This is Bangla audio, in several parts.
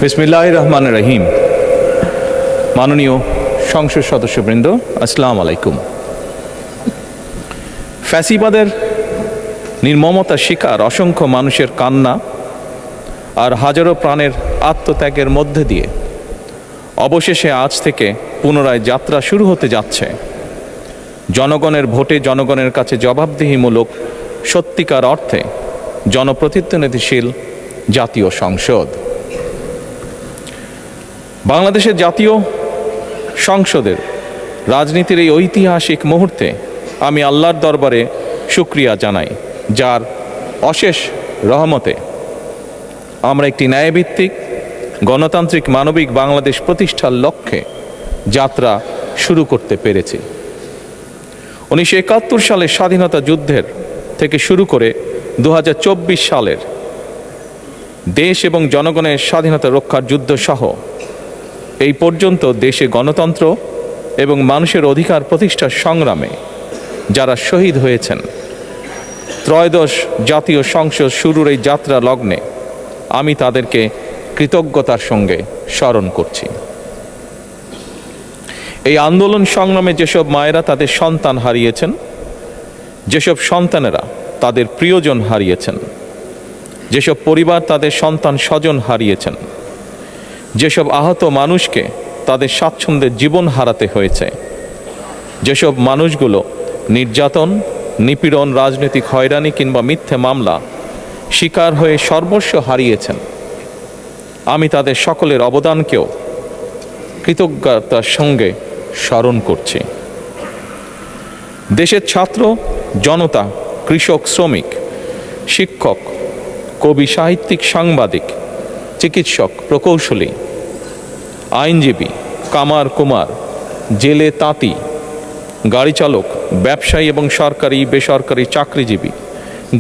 বিসমিল্লাহির রহমানির রহিম। মাননীয় সংসদ সদস্যবৃন্দ, আসসালামু আলাইকুম। ফ্যাসিবাদের নির্মমতার শিকার অসংখ্য মানুষের কান্না আর হাজারো প্রাণের আত্মত্যাগের মধ্যে দিয়ে অবশেষে আজ থেকে পুনরায় যাত্রা শুরু হতে যাচ্ছে জনগণের ভোটে জনগণের কাছে জবাবদিহিমূলক সত্যিকার অর্থে জনপ্রতিনিধিশীল জাতীয় সংসদ। বাংলাদেশের জাতীয় সংসদের রাজনীতির এই ঐতিহাসিক মুহূর্তে আমি আল্লাহর দরবারে শুকরিয়া জানাই, যার অশেষ রহমতে আমরা একটি ন্যায়ভিত্তিক গণতান্ত্রিক মানবিক বাংলাদেশ প্রতিষ্ঠার লক্ষ্যে যাত্রা শুরু করতে পেরেছি। 1971 সালের স্বাধীনতা যুদ্ধের থেকে শুরু করে 2024 সালের দেশ এবং জনগণের স্বাধীনতা রক্ষার যুদ্ধ সহ এই পর্যন্ত দেশে গণতন্ত্র এবং মানুষের অধিকার প্রতিষ্ঠার সংগ্রামে যারা শহীদ হয়েছেন, ত্রয়োদশ জাতীয় সংসদ শুরুর এই যাত্রা লগ্নে আমি তাদেরকে কৃতজ্ঞতার সঙ্গে স্মরণ করছি। এই আন্দোলন সংগ্রামে যেসব মায়েরা তাদের সন্তান হারিয়েছেন, যেসব সন্তানেরা তাদের প্রিয়জন হারিয়েছেন, যেসব পরিবার তাদের সন্তান স্বজন হারিয়েছেন, যেসব আহত মানুষকে তাদের স্বাচ্ছন্দ্যের জীবন হারাতে হয়েছে, যেসব মানুষগুলো নির্যাতন, নিপীড়ন, রাজনৈতিক হয়রানি কিংবা মিথ্যে মামলা শিকার হয়ে সর্বস্ব হারিয়েছেন, আমি তাদের সকলের অবদানকেও কৃতজ্ঞতার সঙ্গে স্মরণ করছি। দেশের ছাত্র জনতা, কৃষক, শ্রমিক, শিক্ষক, কবি, সাহিত্যিক, সাংবাদিক, চিকিৎসক, প্রকৌশলী, আইনজীবী, কামার কুমার, জেলে তাঁতি, গাড়ি চালক, ব্যবসায়ী এবং সরকারি বেসরকারি চাকরিজীবী,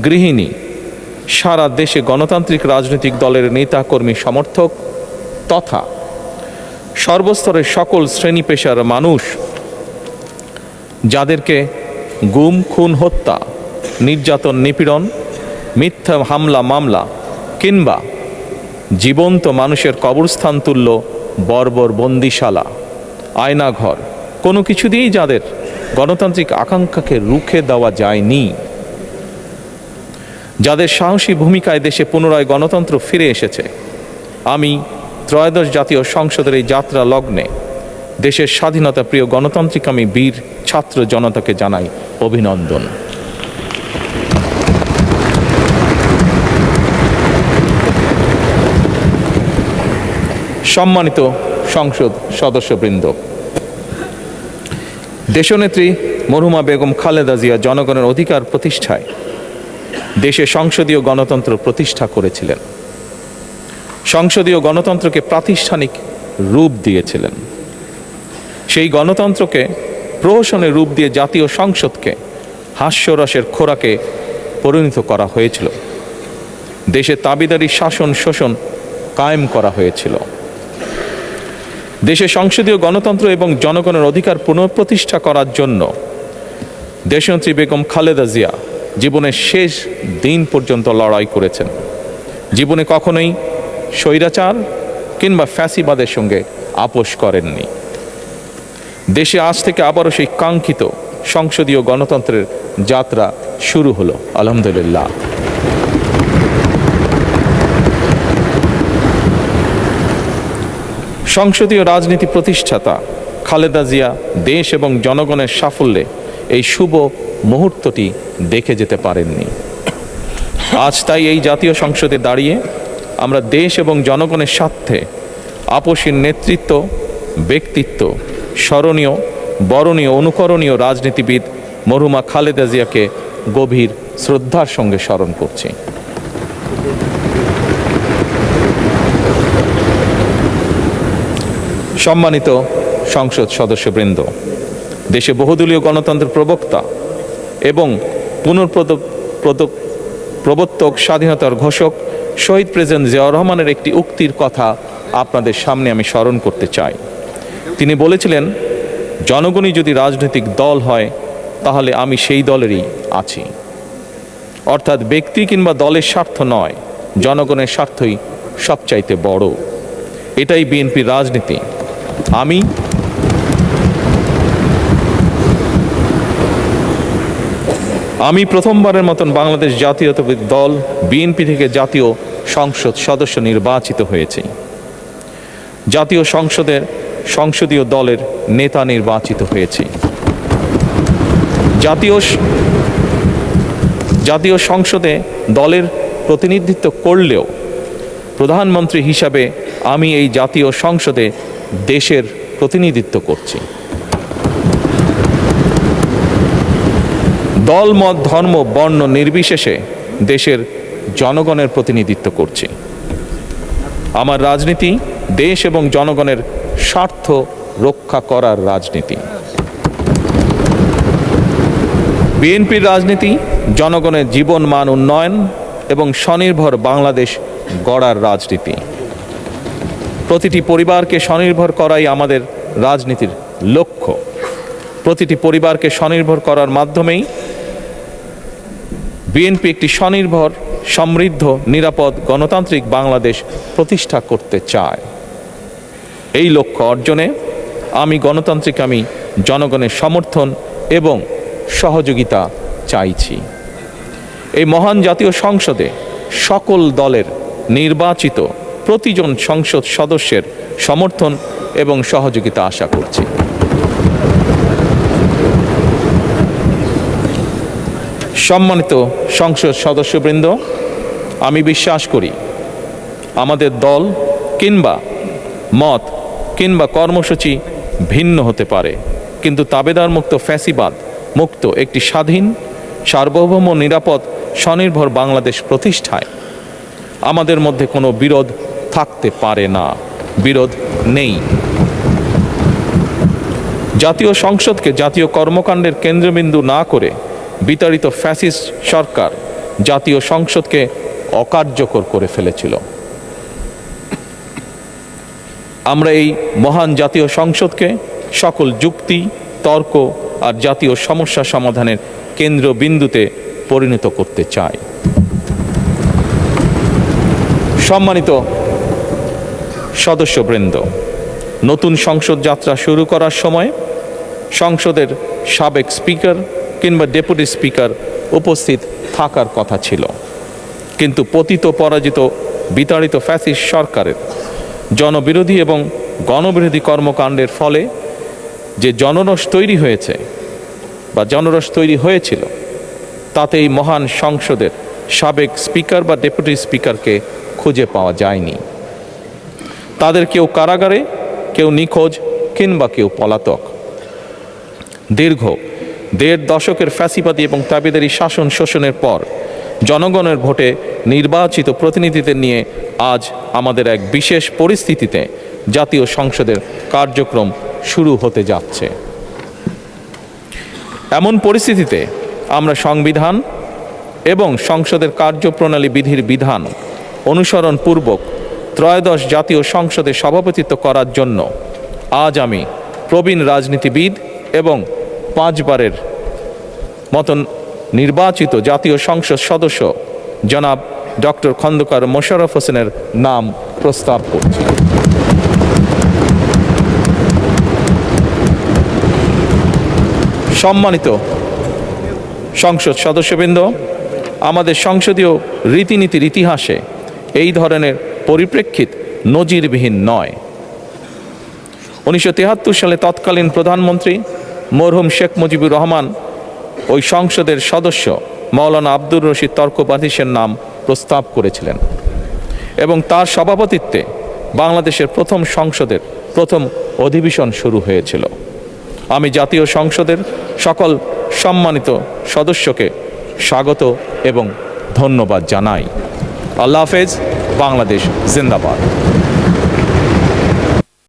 গৃহিণী, সারা দেশে গণতান্ত্রিক রাজনৈতিক দলের নেতা কর্মী সমর্থক তথা সর্বস্তরের সকল শ্রেণী পেশার মানুষ যাদেরকে গুম, খুন, হত্যা, নির্যাতন, নিপীড়ন, মিথ্যা হামলা মামলা কিংবা জীবন্ত মানুষের কবরস্থান তুল্য বর্বর বন্দিশালা, আয়নাঘর, কোনো কিছু দিয়েই যাদের গণতান্ত্রিক আকাঙ্ক্ষাকে রুখে দেওয়া যায়নি, যাদের সাহসী ভূমিকায় দেশে পুনরায় গণতন্ত্র ফিরে এসেছে, আমি ত্রয়োদশ জাতীয় সংসদের এই যাত্রা লগ্নে দেশের স্বাধীনতা প্রিয় গণতান্ত্রিকামী বীর ছাত্র জনতাকে জানাই অভিনন্দন। সম্মানিত সংসদ সদস্যবৃন্দ, দেশনেত্রী মরহুমা বেগম খালেদা জিয়া জনগণের অধিকার প্রতিষ্ঠায় দেশে সংসদীয় গণতন্ত্র প্রতিষ্ঠা করেছিলেন, সংসদীয় গণতন্ত্রকে প্রাতিষ্ঠানিক রূপ দিয়েছিলেন। সেই গণতন্ত্রকে প্রহসনের রূপ দিয়ে জাতীয় সংসদকে হাস্যরসের খোরাকে পরিণত করা হয়েছিল। দেশে তাবিদারি শাসন শোষণ কায়েম করা হয়েছিল। দেশে সংসদীয় গণতন্ত্র এবং জনগণের অধিকার পুনঃপ্রতিষ্ঠা করার জন্য দেশনেত্রী বেগম খালেদা জিয়া জীবনের শেষ দিন পর্যন্ত লড়াই করেছেন। জীবনে কখনোই স্বৈরাচার কিংবা ফ্যাসিবাদের সঙ্গে আপোষ করেননি। দেশে আজ থেকে আবারও সেই কাঙ্ক্ষিত সংসদীয় গণতন্ত্রের যাত্রা শুরু হলো, আলহামদুলিল্লাহ। সংসদীয় রাজনীতি প্রতিষ্ঠাতা খালেদা জিয়া দেশ এবং জনগণের সাফল্যে এই শুভ মুহূর্তটি দেখে যেতে পারেননি। আজ তাই এই জাতীয় সংসদে দাঁড়িয়ে আমরা দেশ এবং জনগণের স্বার্থে আপসীর নেতৃত্ব, ব্যক্তিত্ব, স্মরণীয়, বরণীয়, অনুকরণীয় রাজনীতিবিদ মরহুমা খালেদা জিয়াকে গভীর শ্রদ্ধার সঙ্গে স্মরণ করছি। সম্মানিত সংসদ সদস্যবৃন্দ, দেশে বহুদলীয় গণতন্ত্রের প্রবক্তা এবং প্রবর্তক, স্বাধীনতার ঘোষক শহীদ প্রেসিডেন্ট জিয়াউর রহমানের একটি উক্তির কথা আপনাদের সামনে আমি স্মরণ করতে চাই। তিনি বলেছিলেন, জনগণই যদি রাজনৈতিক দল হয় তাহলে আমি সেই দলেরই আছি। অর্থাৎ ব্যক্তি কিংবা দলের স্বার্থ নয়, জনগণের স্বার্থই সবচাইতে বড়। এটাই বিএনপির রাজনীতি। আমি প্রথমবারের মতন বাংলাদেশ জাতীয়তাবাদী দল বিএনপি থেকে জাতীয় সংসদ সদস্য নির্বাচিত হয়েছি। জাতীয় সংসদের সংসদীয় দলের নেতা নির্বাচিত হয়েছি। জাতীয় সংসদে দলের প্রতিনিধিত্ব করলেও প্রধানমন্ত্রী হিসাবে আমি এই জাতীয় সংসদে দেশের প্রতিনিধিত্ব করছি। দল, মত, ধর্ম, বর্ণ নির্বিশেষে দেশের জনগণের প্রতিনিধিত্ব করছি। আমার রাজনীতি দেশ এবং জনগণের স্বার্থ রক্ষা করার রাজনীতি। বিএনপির রাজনীতি জনগণের জীবন মান উন্নয়ন এবং স্বনির্ভর বাংলাদেশ গড়ার রাজনীতি। প্রতিটি পরিবারকে স্বনির্ভর করাই আমাদের রাজনীতির লক্ষ্য। প্রতিটি পরিবারকে স্বনির্ভর করার মাধ্যমেই বিএনপি একটি স্বনির্ভর, সমৃদ্ধ, নিরাপদ, গণতান্ত্রিক বাংলাদেশ প্রতিষ্ঠা করতে চায়। এই লক্ষ্য অর্জনে আমি জনগণের সমর্থন এবং সহযোগিতা চাইছি। এই মহান জাতীয় সংসদে সকল দলের নির্বাচিত প্রতিজন সংসদ সদস্যের সমর্থন এবং সহযোগিতা আশা করছি। সম্মানিত সংসদ সদস্যবৃন্দ, আমি বিশ্বাস করি আমাদের দল কিংবা মত কিংবা কর্মসূচি ভিন্ন হতে পারে, কিন্তু তাবেদার মুক্ত, ফ্যাসিবাদ মুক্ত একটি স্বাধীন, সার্বভৌম, নিরাপদ, স্বনির্ভর বাংলাদেশ প্রতিষ্ঠায় আমাদের মধ্যে কোনো বিরোধ থাকতে পারে না, বিরোধ নেই। জাতীয় সংসদকে জাতীয় কর্মকাণ্ডের কেন্দ্রবিন্দু না করে বিতাড়িত ফ্যাসিস্ট সরকার জাতীয় সংসদকে অকার্যকর করে ফেলেছিল। আমরা এই মহান জাতীয় সংসদকে সকল যুক্তি, তর্ক আর জাতীয় সমস্যা সমাধানের কেন্দ্রবিন্দুতে পরিণত করতে চাই। সম্মানিত সদস্যবৃন্দ, নতুন সংসদ যাত্রা শুরু করার সময় সংসদের সাবেক স্পিকার কিংবা ডেপুটি স্পিকার উপস্থিত থাকার কথা ছিল, কিন্তু পতিত, পরাজিত, বিতাড়িত ফ্যাসিস্ট সরকারের জনবিরোধী এবং গণবিরোধী কর্মকাণ্ডের ফলে যে জনরোষ তৈরি হয়েছিল তাতে এই মহান সংসদের সাবেক স্পিকার বা ডেপুটি স্পিকারকে খুঁজে পাওয়া যায়নি। তাদের কেউ কারাগারে, কেউ নিখোঁজ কিংবা কেউ পলাতক। দীর্ঘ ১.৫ দশকের ফ্যাসিবাদী এবং তাবেদারি শাসন শোষণের পর জনগণের ভোটে নির্বাচিত প্রতিনিধিদের নিয়ে আজ আমাদের এক বিশেষ পরিস্থিতিতে জাতীয় সংসদের কার্যক্রম শুরু হতে যাচ্ছে। এমন পরিস্থিতিতে আমরা সংবিধান এবং সংসদের কার্যপ্রণালী বিধির বিধান অনুসরণ পূর্বক ত্রয়োদশ জাতীয় সংসদে সভাপতিত্ব করার জন্য আজ আমি প্রবীণ রাজনীতিবিদ এবং 5 বারের মতন নির্বাচিত জাতীয় সংসদ সদস্য জনাব ডক্টর খন্দকার মোশাররফ হোসেনের নাম প্রস্তাব করছি। সম্মানিত সংসদ সদস্যবৃন্দ, আমাদের সংসদীয় রীতিনীতির ইতিহাসে এই ধরনের পরিপ্রেক্ষিত নজিরবিহীন নয়। 1973 সালে তৎকালীন প্রধানমন্ত্রী মরহুম শেখ মুজিবুর রহমান ওই সংসদের সদস্য মাওলানা আব্দুর রশিদ তর্কবাতিসের নাম প্রস্তাব করেছিলেন এবং তার সভাপতিত্বে বাংলাদেশের প্রথম সংসদের প্রথম অধিবেশন শুরু হয়েছিল। আমি জাতীয় সংসদের সকল সম্মানিত সদস্যকে স্বাগত এবং ধন্যবাদ জানাই। আল্লাহ হাফেজ। বাংলাদেশ জিন্দাবাদ।